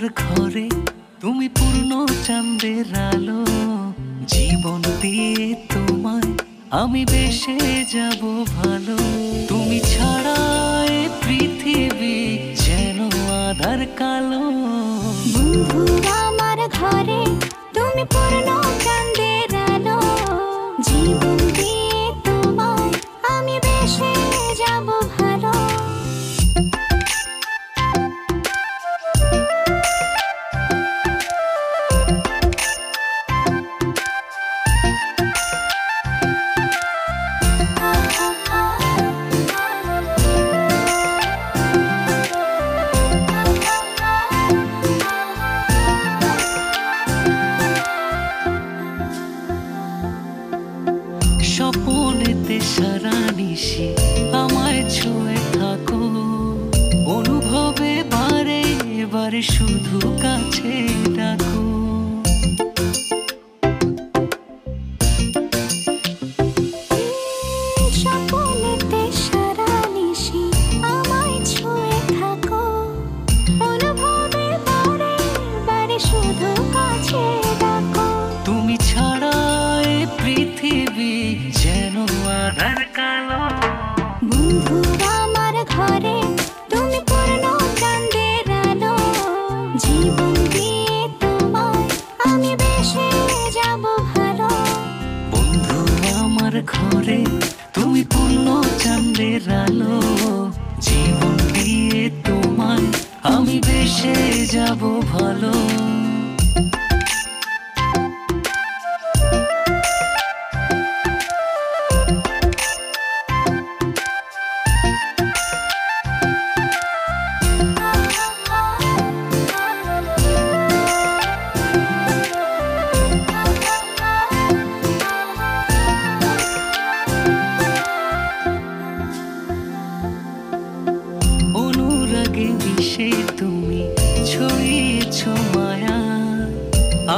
ঘরে তুমি পূর্ণ চাঁদের আলো। জীবন দিয়ে তোমায় আমি বেসে যাব ভালো। তুমি ছাড়া এ পৃথিবী যেন আধার কালো। বন্ধু আমার ঘরে তুমি পূর্ণ চাঁদের আলো। জীবন দিয়ে তোমায় আমি বেসে যাব ভালো। স্বপনেতে সারা নিশি আমায় ছুঁয়ে থাকো। অনুভবে বারে বারে শুধু কাছে ডাকো। স্বপনেতে সারা নিশি আমায় ছুঁয়ে থাকো। অনুভবে বারে বারে শুধু কাছে ডাকো। তুমি ছাড়া এ পৃথিবী যেন আধার কালো। বন্ধু আমার ঘরে তুমি পূর্ণ চাঁদের আলো। জীবন দিয়ে তোমায় আমি বেসে যাব ভালো। বন্ধু আমার ঘরে তুমি পূর্ণ চাঁদের আলো। জীবন দিয়ে তোমায় আমি বেসে যাব ভালো। অনুরাগে মিশে তুমি ছড়িয়েছ মায়া।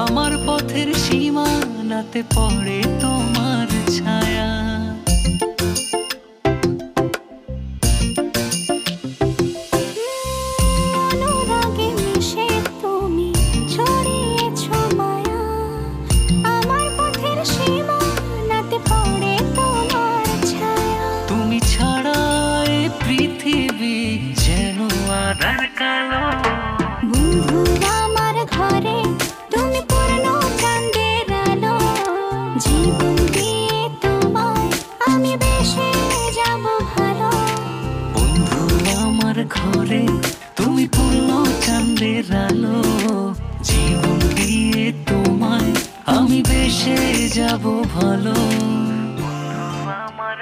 আমার পথের সীমানাতে পড়ে তোমার ছায়া। অনুরাগে মিশে তুমি ছড়িয়েছ মায়া। আমার পথের সীমানাতে পড়ে তোমার ছায়া। তুমি ছাড়া এ পৃথিবী যেন আধার কালো। বন্ধু আমার ঘরে তুমি পূর্ণ চাঁদের আলো। জীবন দিয়ে তোমায় আমি বেসে যাব ভালো। বন্ধু আমার ঘরে তুমি পূর্ণ চাঁদের আলো। জীবন দিয়ে তোমায় আমি বেসে যাব ভালো। বন্ধু আমার